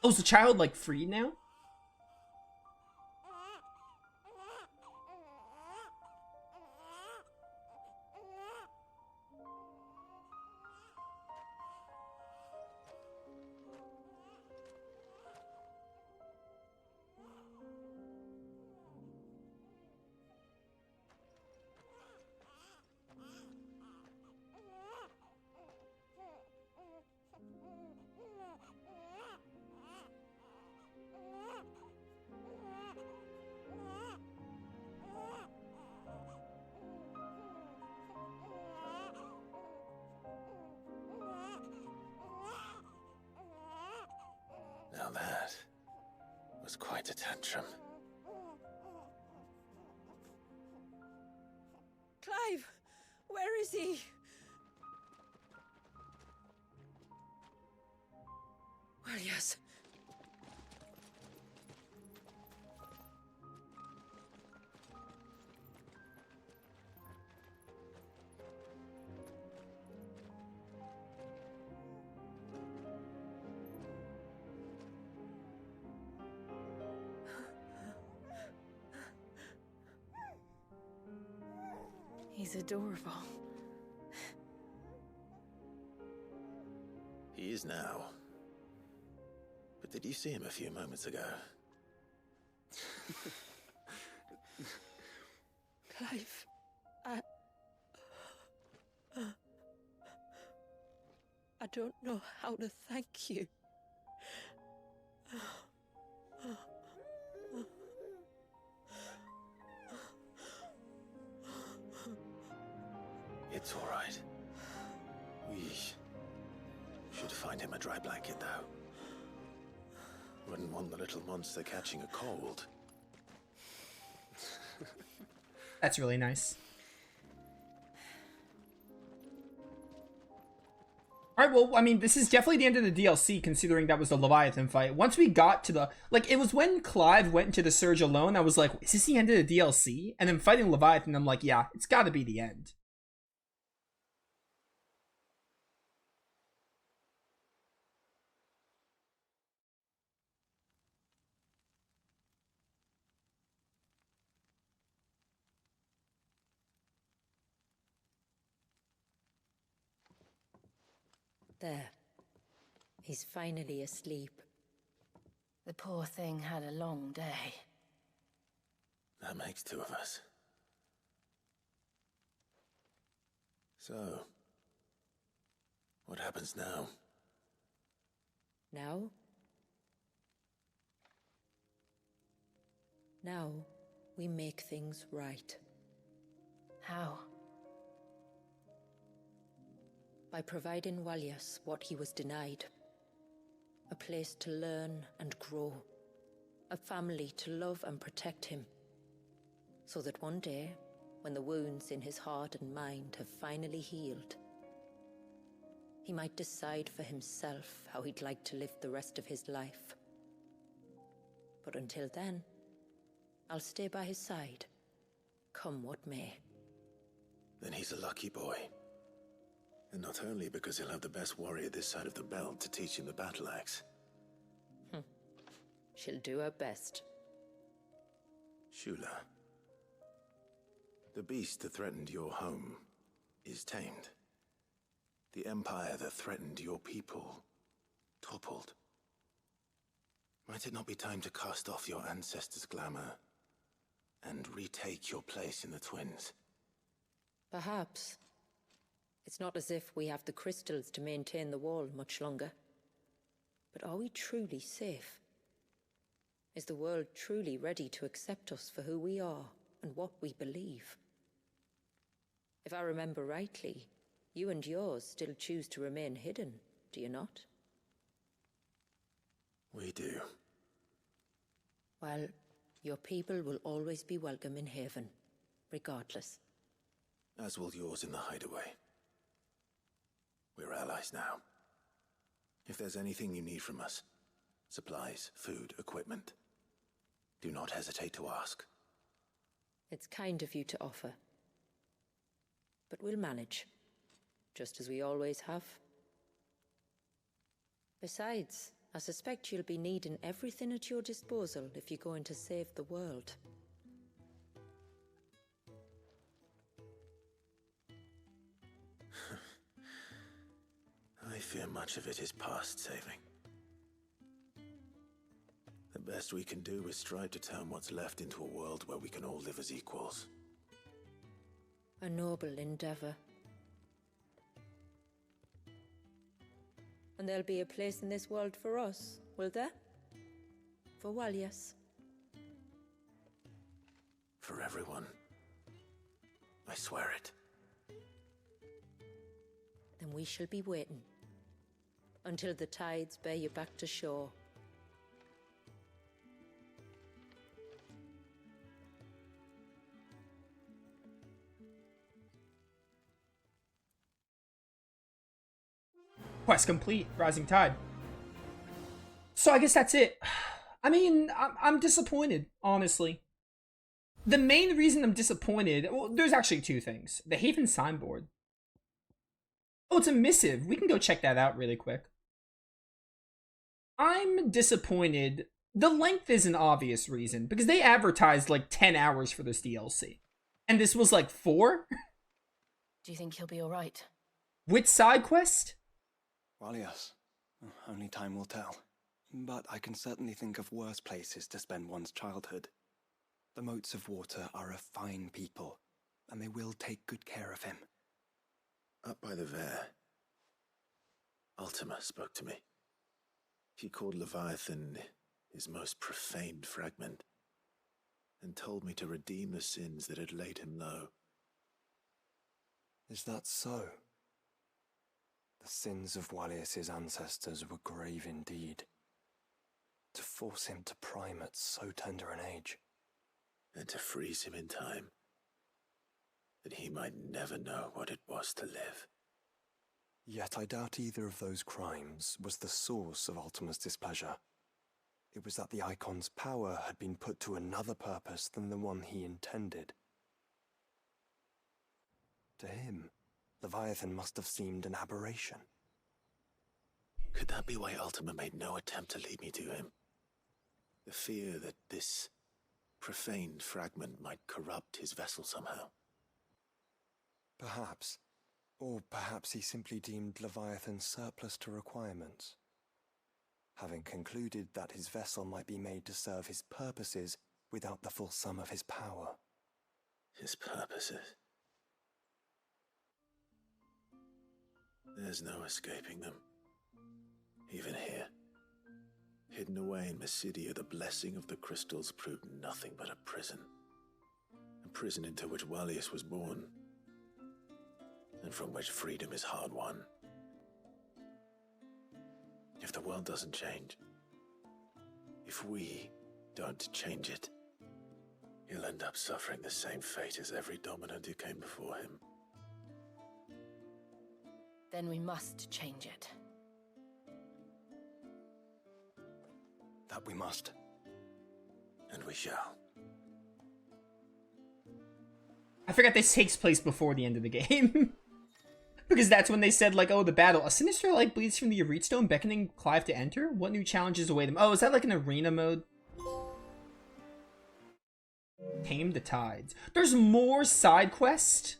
Oh, is the child, like, freed now? Now that was quite a tantrum. Clive! Where is he? Well, yes. He's adorable. He is now. But did you see him a few moments ago? Clive, I don't know how to thank you. It's all right. We should find him a dry blanket, though. Wouldn't want the little monster catching a cold. That's really nice. Alright, well, I mean, this is definitely the end of the DLC, considering that was the Leviathan fight. Once we got to the... Like, it was when Clive went into the Surge alone, I was like, is this the end of the DLC? And then fighting Leviathan, I'm like, yeah, it's gotta be the end. There. He's finally asleep. The poor thing had a long day. That makes two of us. So, what happens now? Now? Now, we make things right. How? By providing Walyas what he was denied. A place to learn and grow. A family to love and protect him. So that one day, when the wounds in his heart and mind have finally healed, he might decide for himself how he'd like to live the rest of his life. But until then, I'll stay by his side, come what may. Then he's a lucky boy. And not only because he'll have the best warrior this side of the belt to teach him the battle axe. She'll do her best. Shula. The beast that threatened your home is tamed. The empire that threatened your people toppled. Might it not be time to cast off your ancestors' glamour and retake your place in the Twins? Perhaps. It's not as if we have the crystals to maintain the wall much longer. But are we truly safe? Is the world truly ready to accept us for who we are and what we believe? If I remember rightly, you and yours still choose to remain hidden, do you not? We do. Well, your people will always be welcome in Haven, regardless. As will yours in the hideaway. We're allies now. If there's anything you need from us, supplies, food, equipment, do not hesitate to ask. It's kind of you to offer. But we'll manage, just as we always have. Besides, I suspect you'll be needing everything at your disposal if you're going to save the world. I fear much of it is past saving. The best we can do is strive to turn what's left into a world where we can all live as equals. A noble endeavor. And there'll be a place in this world for us, will there? For Walyas. For everyone. I swear it. Then we shall be waiting. Until the tides bear you back to shore. Quest complete. Rising Tide. So I guess that's it. I mean, I'm disappointed, honestly. The main reason I'm disappointed... Well, there's actually two things. The Haven signboard. Oh, it's a missive. We can go check that out really quick. I'm disappointed. The length is an obvious reason, because they advertised like 10 hours for this DLC. And this was like 4? Do you think he'll be alright? With side quest? Well, yes. Only time will tell. But I can certainly think of worse places to spend one's childhood. The Moats of Water are a fine people, and they will take good care of him. Up by the Vare, Ultima spoke to me. He called Leviathan his most profaned fragment, and told me to redeem the sins that had laid him low. Is that so? The sins of Walyas's ancestors were grave indeed. To force him to prime at so tender an age. And to freeze him in time, that he might never know what it was to live. Yet I doubt either of those crimes was the source of Ultima's displeasure. It was that the Icon's power had been put to another purpose than the one he intended. To him, Leviathan must have seemed an aberration. Could that be why Ultima made no attempt to lead me to him? The fear that this profaned fragment might corrupt his vessel somehow. Perhaps. Or perhaps he simply deemed Leviathan surplus to requirements. Having concluded that his vessel might be made to serve his purposes without the full sum of his power. His purposes? There's no escaping them. Even here. Hidden away in Mysidia, the blessing of the crystals proved nothing but a prison. A prison into which Walyas was born, and from which freedom is hard won. If the world doesn't change, if we don't change it, he'll end up suffering the same fate as every dominant who came before him. Then we must change it. That we must. And we shall. I forgot this takes place before the end of the game. Because that's when they said, like, oh, the battle. A sinister light bleeds from the Arete Stone, beckoning Clive to enter? What new challenges await him? Oh, is that like an arena mode? Tame the Tides. There's more side quest?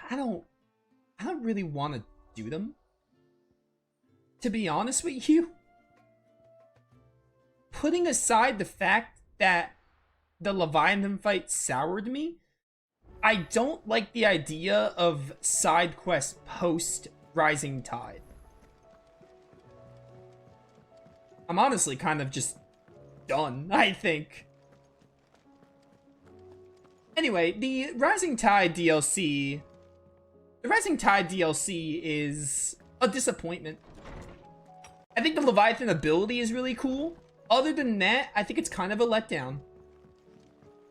I don't really want to do them. To be honest with you. Putting aside the fact that the Leviathan fight soured me, I don't like the idea of side quest post Rising Tide. I'm honestly kind of just done, I think. Anyway, the Rising Tide DLC... The Rising Tide DLC is a disappointment. I think the Leviathan ability is really cool. Other than that, I think it's kind of a letdown.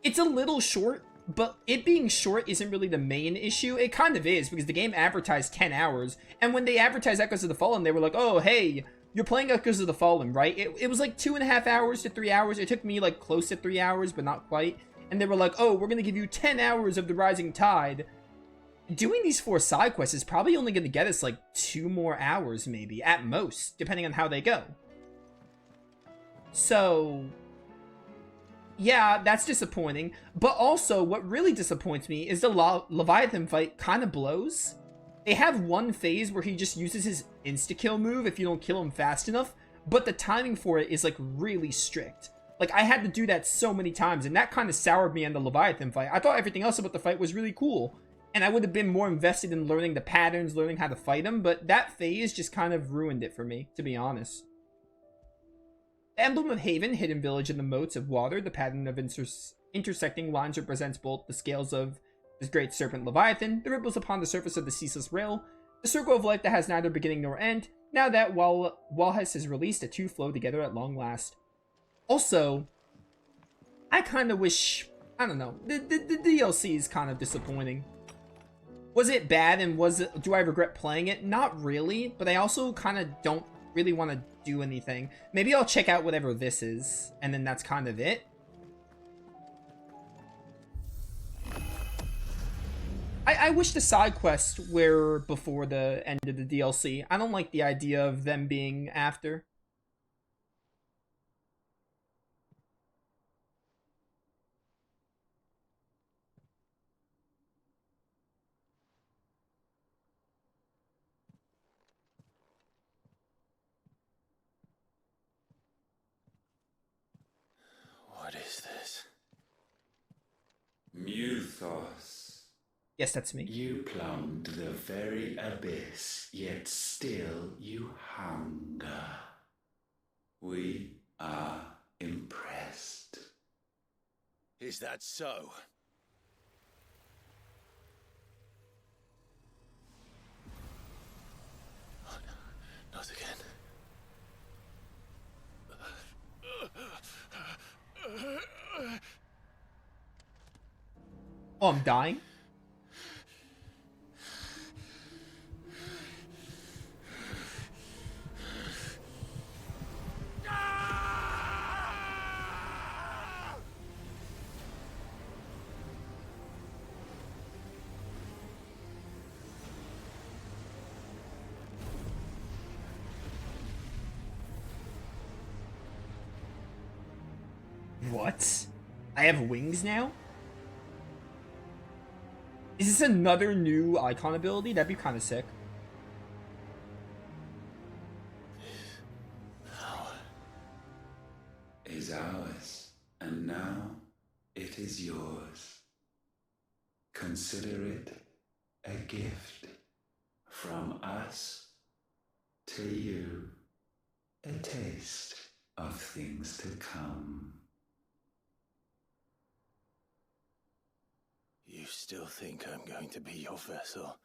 It's a little short, but it being short isn't really the main issue. It kind of is, because the game advertised 10 hours. And when they advertised Echoes of the Fallen, they were like, oh, hey, you're playing Echoes of the Fallen, right? It was like 2.5 hours to 3 hours. It took me like close to 3 hours, but not quite. And they were like, oh, we're going to give you 10 hours of the Rising Tide. doing these 4 side quests is probably only going to get us like 2 more hours, maybe, at most, depending on how they go. So, yeah, that's disappointing. But also, what really disappoints me is the Leviathan fight kind of blows. They have one phase where he just uses his insta-kill move if you don't kill him fast enough, but the timing for it is, like, really strict. Like, I had to do that so many times, and that kind of soured me on the Leviathan fight. I thought everything else about the fight was really cool, and I would have been more invested in learning the patterns, learning how to fight him, but that phase just kind of ruined it for me, to be honest. The Emblem of Haven, hidden village in the moats of water, the pattern of intersecting lines represents both the scales of this great serpent Leviathan, the ripples upon the surface of the ceaseless rail, the circle of life that has neither beginning nor end, now that Walhus is released, the two flow together at long last. Also, I kind of wish, I don't know, the DLC is kind of disappointing. Was it bad and do I regret playing it? Not really, but I also kind of don't really want to do anything. Maybe I'll check out whatever this is, and then that's kind of it. I wish the side quests were before the end of the DLC. I don't like the idea of them being after. What is this? Muthos. Yes, that's me. You plumbed the very abyss, yet still you hunger. We are impressed. Is that so? Oh, no. Not again. Oh, I'm dying? What? I have wings now? Is this another new icon ability? That'd be kind of sick. Power is ours, and now it is yours. Consider it a gift from us to you, a taste of things to come. You still think I'm going to be your vessel?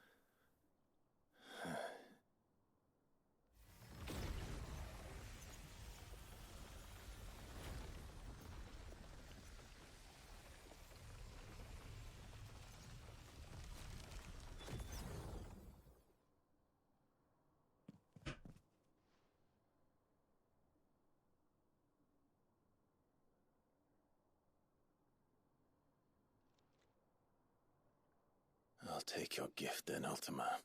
I'll take your gift then, Ultima.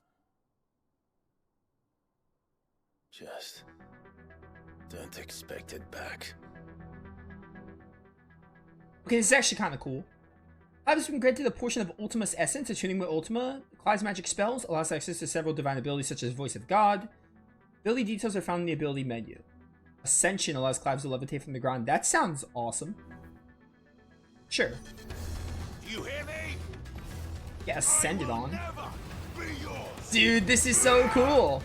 Just don't expect it back. Okay, this is actually kind of cool. Clive has been granted a portion of Ultima's essence. Attuning with Ultima, Clive's magic spells allows access to several divine abilities such as Voice of God. Ability details are found in the ability menu. Ascension allows Clive to levitate from the ground. That sounds awesome. Sure. You hear me? Yeah, ascended on. Dude, this is so cool.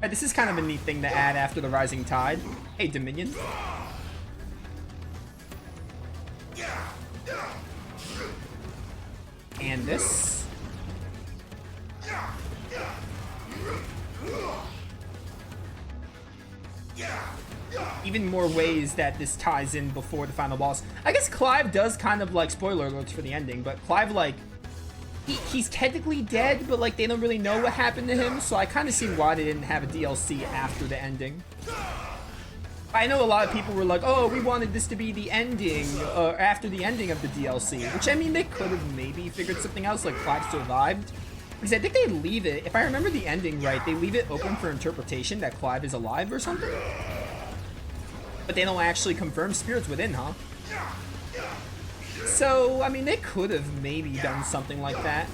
Right, this is kind of a neat thing to add after the Rising Tide. Hey, Dominion. And this. Even more ways that this ties in before the final boss. I guess Clive does kind of, like, spoiler alerts for the ending, but Clive, like, he's technically dead, but, like, they don't really know what happened to him, so I kind of see why they didn't have a DLC after the ending. I know a lot of people were like, oh, we wanted this to be the ending, after the ending of the DLC, which, I mean, they could have maybe figured something else, like Clive survived, Because I think they leave it, if I remember the ending right, they leave it open for interpretation that Clive is alive or something. But they don't actually confirm spirits within, huh? So, I mean, they could have maybe done something like that.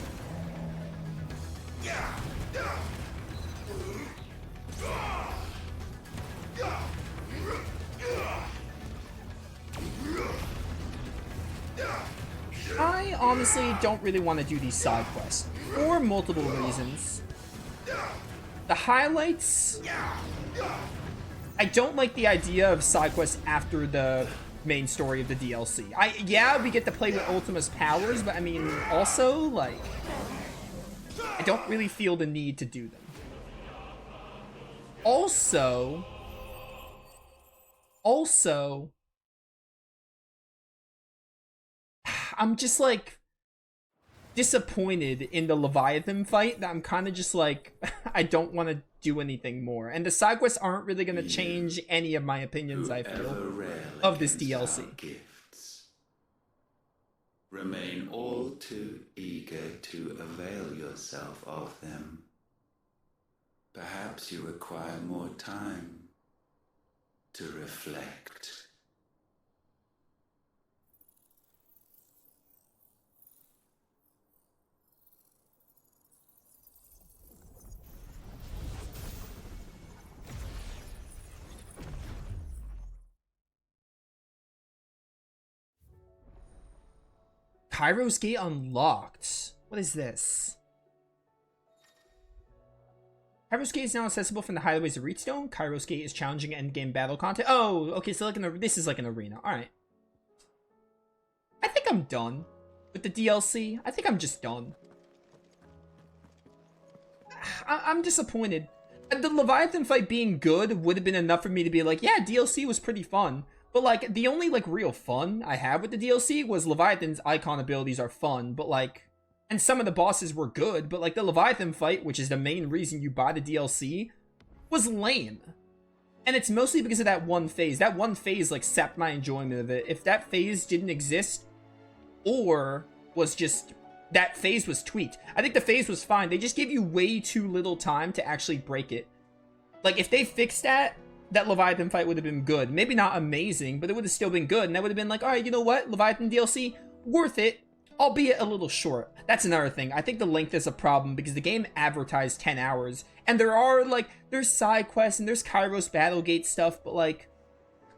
I honestly don't really want to do these side quests for multiple reasons. The highlights, I don't like the idea of side quests after the main story of the DLC. Yeah, we get to play with Ultima's powers, but I mean, also, like, I don't really feel the need to do them. Also, I'm just like disappointed in the Leviathan fight that I'm kind of just like, I don't want to do anything more. And the side quests aren't really going to change any of my opinions, I feel, of this DLC. Gifts. Remain all too eager to avail yourself of them. Perhaps you require more time to reflect. Kairos Gate unlocked. What is this? Kairos Gate is now accessible from the highways of Reedstone. Kairos Gate is challenging endgame battle content. Oh, okay, so like this is like an arena. Alright. I think I'm done with the DLC. I think I'm just done. I'm disappointed. The Leviathan fight being good would have been enough for me to be like, yeah, DLC was pretty fun. But, like, the only, like, real fun I have with the DLC was Leviathan's icon abilities are fun, but, like, and some of the bosses were good, but, like, the Leviathan fight, which is the main reason you buy the DLC, was lame. And it's mostly because of that one phase. That one phase, like, sapped my enjoyment of it. If that phase didn't exist, or was just, that phase was tweaked. I think the phase was fine. They just gave you way too little time to actually break it. Like, if they fixed that Leviathan fight would have been good. Maybe not amazing, but it would have still been good. And that would have been like, alright, you know what? Leviathan DLC, worth it, albeit a little short. That's another thing. I think the length is a problem because the game advertised 10 hours. And there are, like, there's side quests and there's Kairos Battlegate stuff, but, like,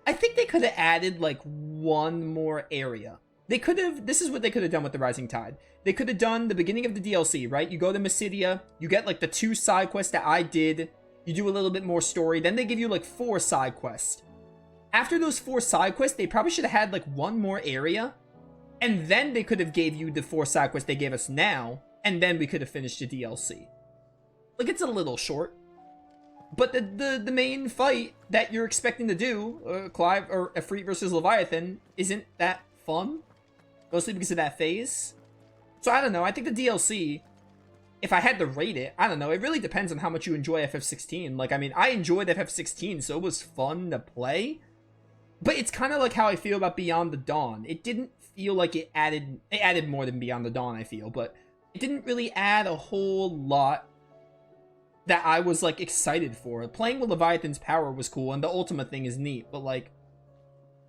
I think they could have added, like, one more area. They could have, this is what they could have done with the Rising Tide. They could have done the beginning of the DLC, right? You go to Mysidia, you get, like, the 2 side quests that I did. You do a little bit more story, then they give you like 4 side quests. After those 4 side quests, they probably should have had like 1 more area, and then they could have gave you the 4 side quests they gave us now, and then we could have finished the DLC. Like, it's a little short, but the main fight that you're expecting to do, Clive or Efreet versus Leviathan, isn't that fun, mostly because of that phase. So I don't know. I think the DLC, if I had to rate it, I don't know. It really depends on how much you enjoy FF16. Like, I mean, I enjoyed FF16, so it was fun to play. But it's kind of like how I feel about Beyond the Dawn. It didn't feel like it added more than Beyond the Dawn, I feel. But it didn't really add a whole lot that I was, like, excited for. Playing with Leviathan's power was cool, and the Ultima thing is neat. But, like,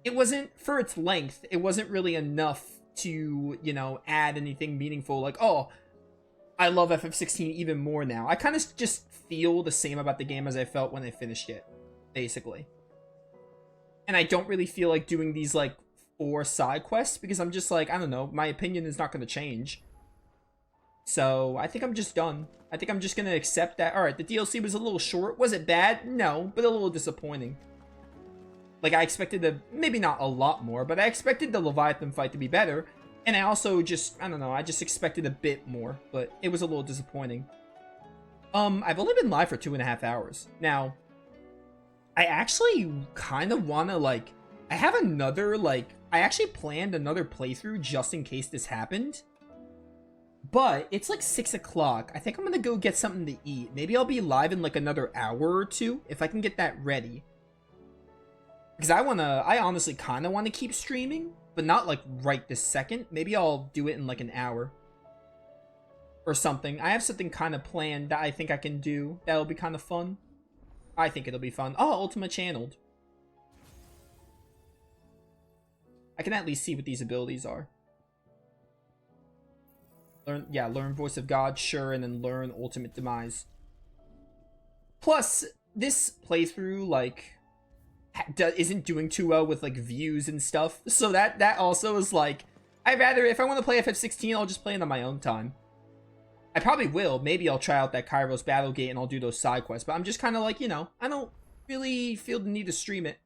it wasn't, for its length, it wasn't really enough to, you know, add anything meaningful. Like, oh, I love FF16 even more now. I kind of just feel the same about the game as I felt when I finished it, basically. And I don't really feel like doing these, like, 4 side quests, because I'm just like, I don't know, my opinion is not going to change. So, I think I'm just done. I think I'm just going to accept that. Alright, the DLC was a little short. Was it bad? No, but a little disappointing. Like, I expected maybe not a lot more, but I expected the Leviathan fight to be better. And I also just, I don't know, I just expected a bit more, but it was a little disappointing. I've only been live for 2.5 hours. Now, I actually kind of want to, like, I have another, like, I actually planned another playthrough just in case this happened. But it's like 6 o'clock. I think I'm going to go get something to eat. Maybe I'll be live in like another hour or 2 if I can get that ready. Because I honestly kind of want to keep streaming, but not like right this second. Maybe I'll do it in like an hour. or something. I have something kind of planned that I think I can do. That'll be kind of fun. I think it'll be fun. Oh, Ultima Channeled. I can at least see what these abilities are. Learn Voice of God, sure, and then learn Ultimate Demise. Plus, this playthrough, like, isn't doing too well with, like, views and stuff. So that also is, like, I'd rather, if I want to play FF16, I'll just play it on my own time. I probably will. Maybe I'll try out that Kairos Battlegate and I'll do those side quests. But I'm just kind of like, you know, I don't really feel the need to stream it,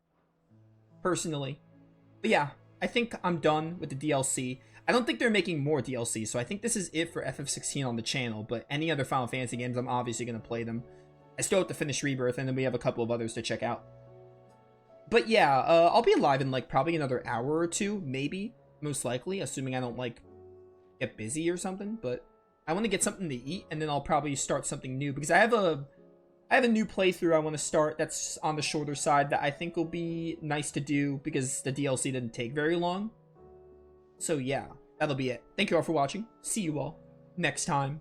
personally. But yeah, I think I'm done with the DLC. I don't think they're making more DLC, so I think this is it for FF16 on the channel, but any other Final Fantasy games, I'm obviously going to play them. I still have to finish Rebirth, and then we have a couple of others to check out. But yeah, I'll be alive in, like, probably another hour or two, maybe, most likely, assuming I don't, like, get busy or something, but I want to get something to eat, and then I'll probably start something new, because I have a new playthrough I want to start that's on the shorter side that I think will be nice to do, because the DLC didn't take very long. So yeah, that'll be it. Thank you all for watching. See you all next time.